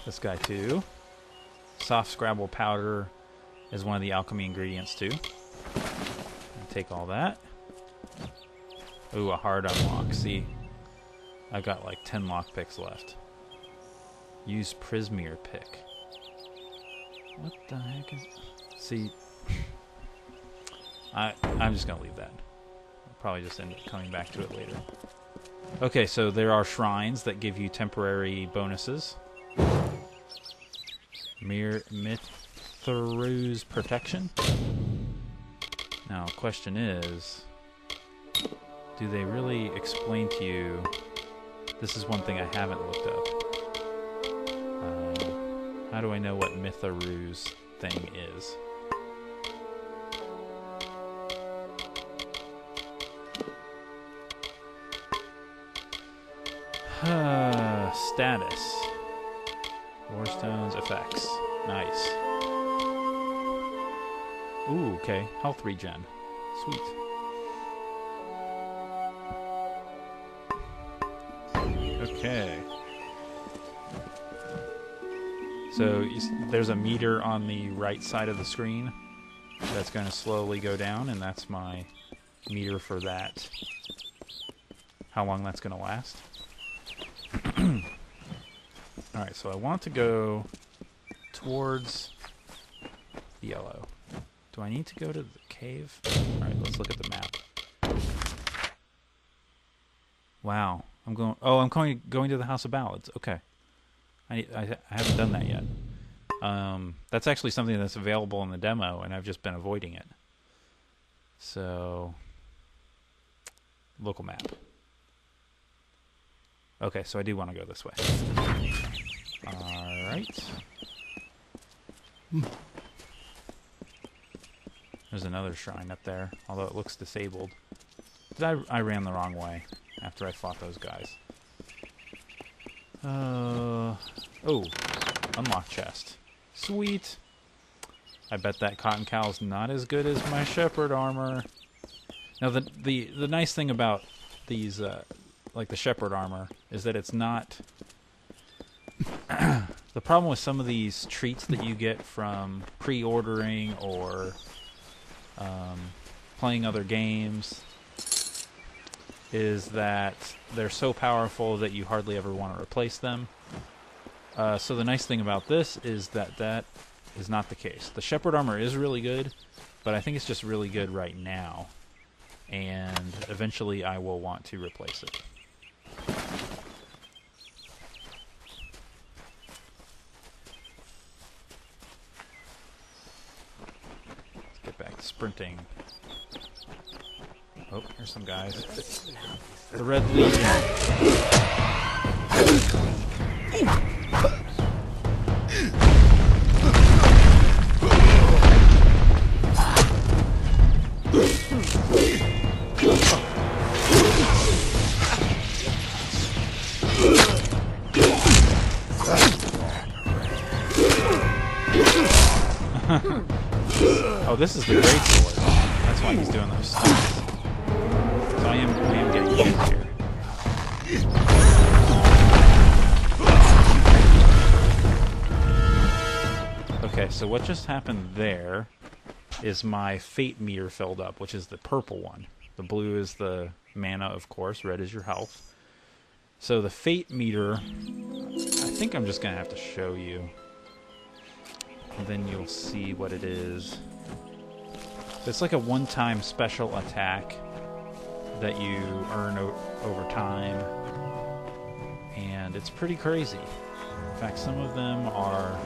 This guy too. Soft Scrabble powder is one of the alchemy ingredients too. Take all that. Ooh, a hard unlock. See, I've got like 10 lockpicks left. Use Prismeer pick. What the heck is... See, I'm just going to leave that. I'll probably just end up coming back to it later. Okay, so there are shrines that give you temporary bonuses. Mithrew's protection. Now, the question is, do they really explain to you... This is one thing I haven't looked up. How do I know what Mithrew's thing is? Status. Warstone's effects. Nice. Ooh, okay. Health regen. Sweet. Okay. So there's a meter on the right side of the screen that's going to slowly go down, and that's my meter for that. How long that's going to last. Alright, so I want to go towards the yellow. Do I need to go to the cave? Alright, let's look at the map. Wow. I'm going to the House of Ballads. Okay. I haven't done that yet. That's actually something that's available in the demo, and I've just been avoiding it. So, local map. Okay, so I do want to go this way. Alright. There's another shrine up there, although it looks disabled. But I ran the wrong way after I fought those guys. Oh, unlock chest. Sweet. I bet that cotton cow's not as good as my shepherd armor. Now the nice thing about these like the shepherd armor is that it's not the problem with some of these treats that you get from pre-ordering or playing other games is that they're so powerful that you hardly ever want to replace them. So the nice thing about this is that that is not the case. The shepherd armor is really good, but I think it's just really good right now, and eventually I will want to replace it. Let's get back to sprinting. Oh, here's some guys. The Red Legion. Oh, this is the great sword. That's why he's doing those stunts. So I am getting hit here. Okay, so what just happened there is my fate meter filled up, which is the purple one. The blue is the mana, of course. Red is your health. So the fate meter, I think I'm just going to have to show you. And then you'll see what it is. It's like a one-time special attack that you earn over time. And it's pretty crazy. In fact, some of them are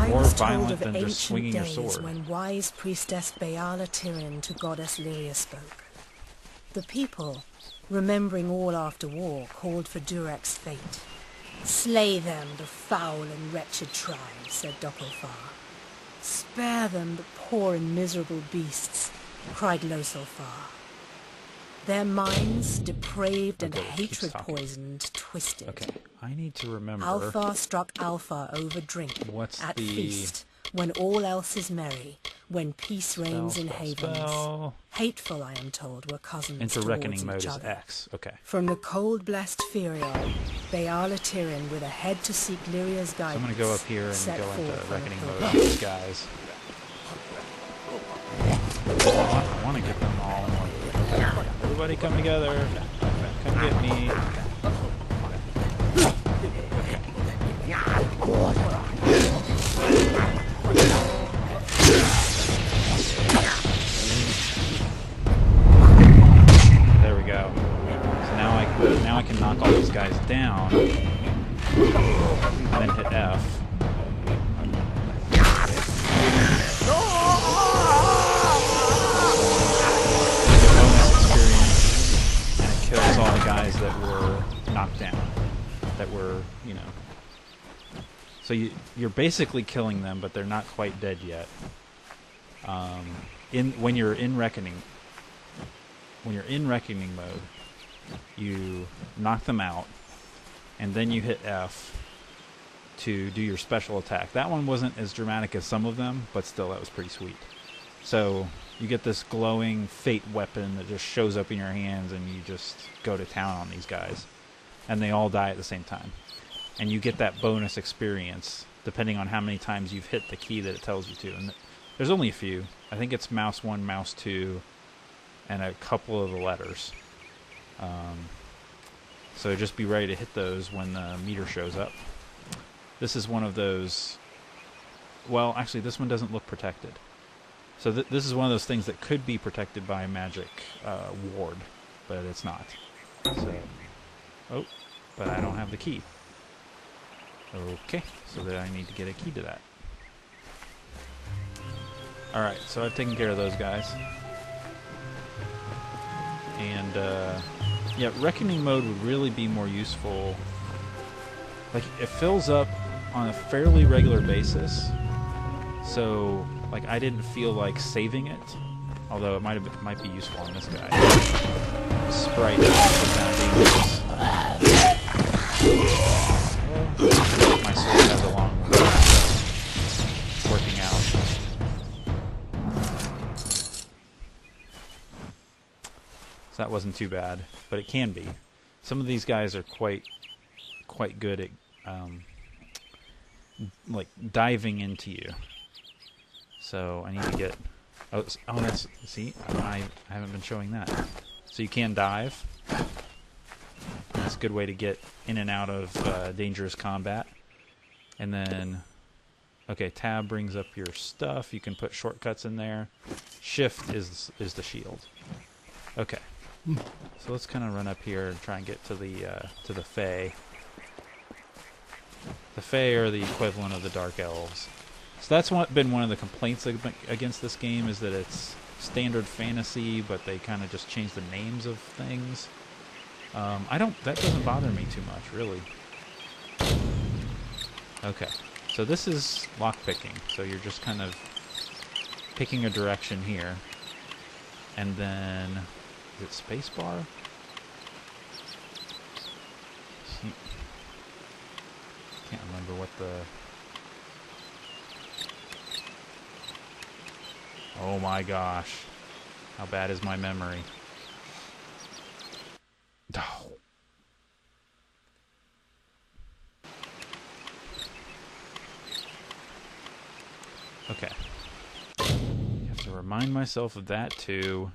more violent than just swinging your sword. When wise priestess Beala Tyrion to goddess Lyria spoke. The people, remembering all after war, called for Durek's fate. Slay them, the foul and wretched tribe, said Doppelfar. Spare them, the poor and miserable beasts, cried Loselfar. Their minds, depraved and hatred-poisoned, twisted. Okay, I need to remember... Alpha struck Alpha over drink. What's at the feast, when all else is merry, when peace reigns in havens. Spell. Hateful, I am told, were cousins Enter towards reckoning mode each is other. X. Okay. From the cold blessed Ferion, Baala Tirin, with a head to seek Lyria's So guidance, I'm going to go up here and set go into forth on a reckoning mode pilgrimage. with these guys. I want to get them all. Everybody come together. Come get me. There we go. So now I can knock all these guys down and then hit F. Kills all the guys that were knocked down, that were, you know. So you're basically killing them, but they're not quite dead yet. When you're in reckoning mode, you knock them out, and then you hit F to do your special attack. That one wasn't as dramatic as some of them, but still, that was pretty sweet. So you get this glowing fate weapon that just shows up in your hands, and you just go to town on these guys. And they all die at the same time. And you get that bonus experience, depending on how many times you've hit the key that it tells you to. And there's only a few. I think it's mouse 1, mouse 2, and a couple of the letters. So just be ready to hit those when the meter shows up. This is one of those... Well, actually, this one doesn't look protected. So this is one of those things that could be protected by a magic ward, but it's not. So, oh, but I don't have the key. Okay, so then I need to get a key to that. Alright, so I've taken care of those guys. And, yeah, reckoning mode would really be more useful. Like, it fills up on a fairly regular basis, so... Like, I didn't feel like saving it, although it might be useful on this guy. Sprite is kind of dangerous. Well, my sword has a long way, so it's working out. So that wasn't too bad, but it can be. Some of these guys are quite good at like diving into you. So I need to get... Oh, that's... See? I haven't been showing that. So you can dive. That's a good way to get in and out of dangerous combat. And then... Okay, tab brings up your stuff. You can put shortcuts in there. Shift is the shield. Okay. So let's kind of run up here and try and get to the FAE. The FAE are the equivalent of the Dark Elves. So that's been one of the complaints against this game, is that it's standard fantasy, but they kind of just change the names of things. That doesn't bother me too much, really. Okay, so this is lockpicking. So you're just kind of picking a direction here, and then is it spacebar? Can't remember what the... Oh my gosh. How bad is my memory? Oh. Okay. I have to remind myself of that too.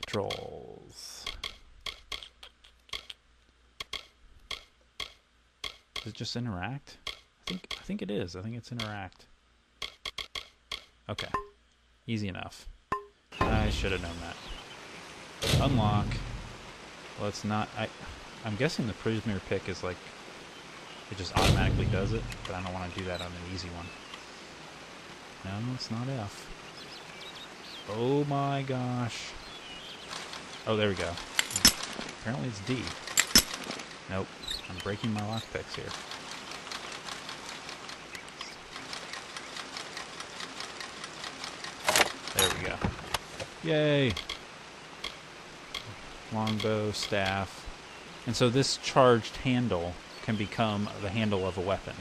Controls. Does it just interact? I think it is. I think it's interact. Okay. Easy enough. I should have known that. Unlock. Well, it's not... I'm guessing the prisoner pick is like... It just automatically does it, but I don't want to do that on an easy one. No, it's not F. Oh my gosh. Oh, there we go. Apparently it's D. Nope. I'm breaking my lockpicks here. There we go. Yay! Longbow, staff. And so this charged handle can become the handle of a weapon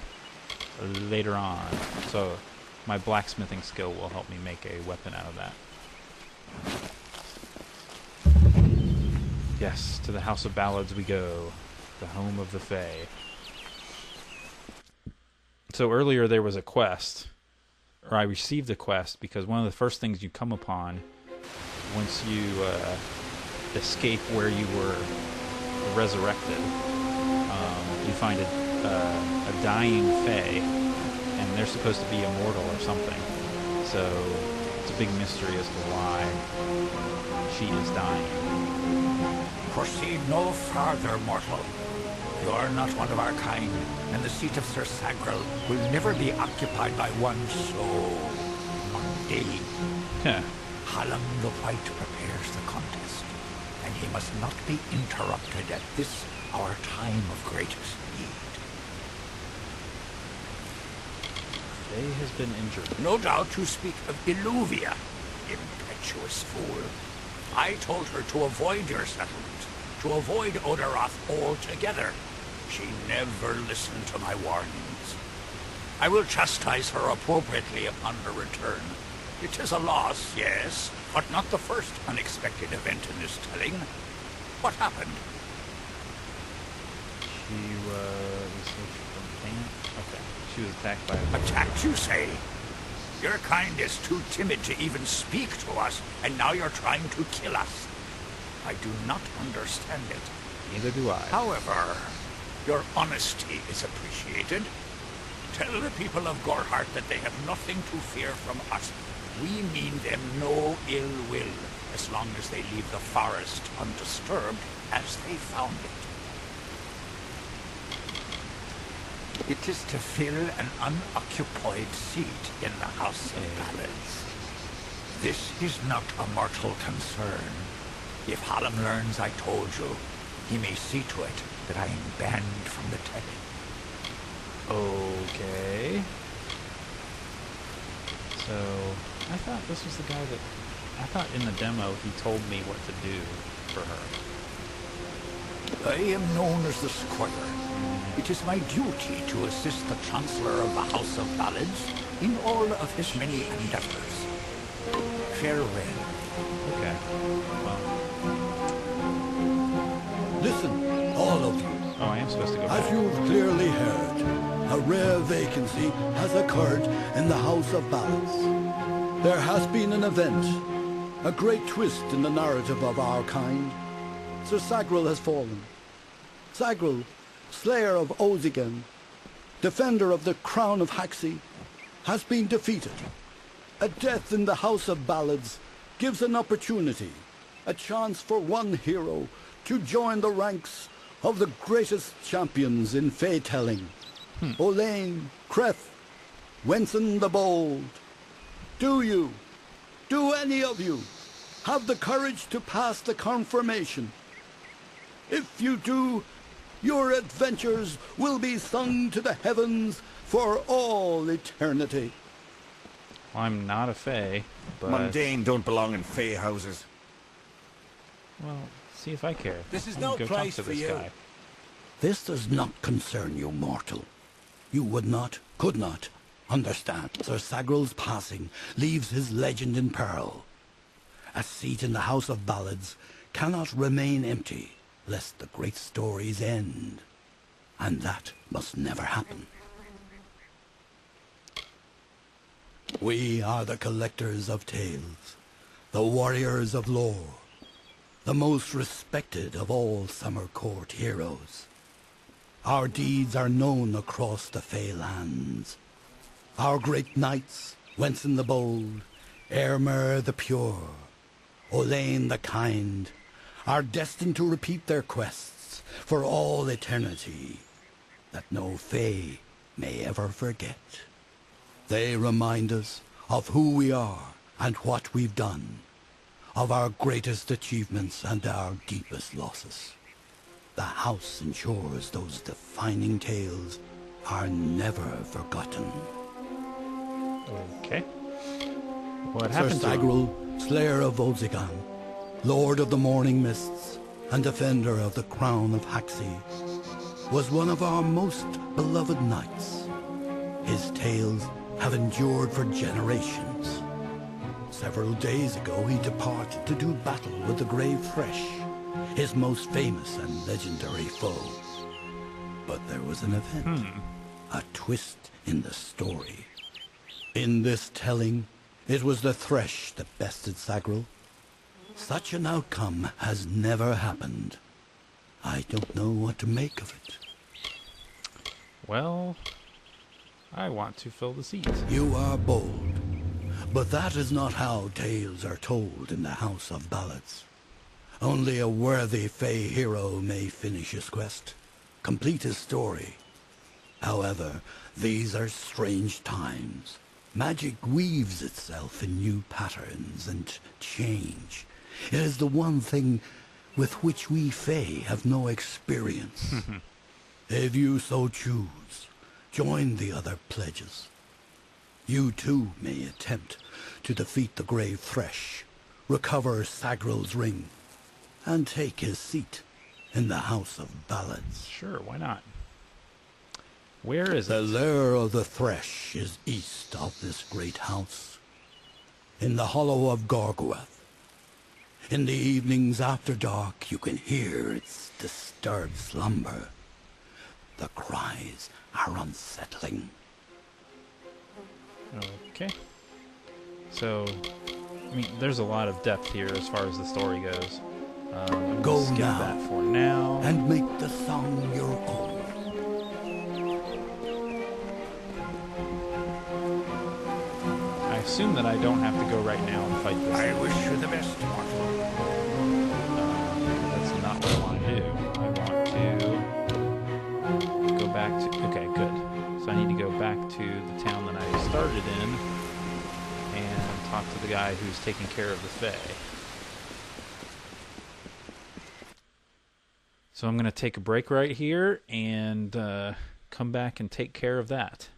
later on. So my blacksmithing skill will help me make a weapon out of that. Yes, to the House of Ballads we go. The home of the FAE. So earlier there was a quest, or I received a quest, because one of the first things you come upon once you escape where you were resurrected, you find a dying FAE, and they're supposed to be immortal or something. So it's a big mystery as to why she is dying. Proceed no farther, mortal. You are not one of our kind, and the seat of Sir Sagrel will never be occupied by one so mundane. Huh. Hallam the White prepares the contest, and he must not be interrupted at this, our time of greatest need. Faye has been injured. No doubt you speak of Illuvia, impetuous fool. I told her to avoid your settlement, to avoid Odorath altogether. She never listened to my warnings. I will chastise her appropriately upon her return. It is a loss, yes, but not the first unexpected event in this telling. What happened? She was... Okay. She was attacked by... Attacked, you say? Your kind is too timid to even speak to us, and now you're trying to kill us. I do not understand it. Neither do I. However, your honesty is appreciated. Tell the people of Gorhart that they have nothing to fear from us. We mean them no ill will, as long as they leave the forest undisturbed as they found it. It is to fill an unoccupied seat in the House of Ballads. This is not a mortal concern. If Hallam learns I told you, he may see to it that I am banned from the telling. Okay. So, I thought this was the guy that... I thought in the demo he told me what to do for her. I am known as the Squire. It is my duty to assist the Chancellor of the House of Ballads in all of his many endeavors. Farewell. Okay. Well... Listen, all of you. Oh, I am supposed to go As back. you've clearly heard, a rare vacancy has occurred in the House of Ballads. There has been an event, a great twist in the narrative of our kind. Sir Sagrel has fallen. Sagrel, slayer of Ozigan, defender of the crown of Haxi, has been defeated. A death in the House of Ballads gives an opportunity, a chance for one hero to join the ranks of the greatest champions in Fey-telling. Olain, Creth, Wenson the Bold. Do any of you, have the courage to pass the confirmation? If you do, your adventures will be sung to the heavens for all eternity. Well, I'm not a Fae, but... Mundane don't belong in Fey houses. Well, see if I care. This is I'm no gonna go place talk to for this you. guy. This does not concern you, mortal. You would not, could not, understand. Sir Sagrel's passing leaves his legend in peril. A seat in the House of Ballads cannot remain empty, lest the great stories end. And that must never happen. We are the collectors of tales, the warriors of lore, the most respected of all Summer Court heroes. Our deeds are known across the Fey lands. Our great knights, Wenson the Bold, Airmer the Pure, Olain the Kind, are destined to repeat their quests for all eternity, that no Fey may ever forget. They remind us of who we are and what we've done, of our greatest achievements and our deepest losses. The house ensures those defining tales are never forgotten. Okay. What Sir happened to him? Sagrel, Slayer of Ozigan, Lord of the Morning Mists, and Defender of the Crown of Haxi, was one of our most beloved knights. His tales have endured for generations. Several days ago he departed to do battle with the Grave Thresh, his most famous and legendary foe. But there was an event, a twist in the story. In this telling, it was the Thresh that bested Sagril. Such an outcome has never happened. I don't know what to make of it. Well, I want to fill the seats. You are bold, but that is not how tales are told in the House of Ballads. Only a worthy FAE hero may finish his quest, complete his story. However, these are strange times. Magic weaves itself in new patterns and change. It is the one thing with which we FAE have no experience. If you so choose, join the other pledges. You too may attempt to defeat the Grave Thresh, recover Sagril's ring, and take his seat in the House of Ballads. Sure, why not? Where is The it? lair of the Thresh is east of this great house, in the hollow of Gorgoeth. In the evenings after dark, you can hear its disturbed slumber. The cries are unsettling. Okay. So, I mean, there's a lot of depth here as far as the story goes. I'm gonna Go skip now, that for now. and make the song your own. I assume that I don't have to go right now and fight this. I wish you the best, mortal. That's not what I want to do. I want to go back to... Okay, good. So I need to go back to the town that I started in and talk to the guy who's taking care of the FAE. So I'm going to take a break right here and come back and take care of that.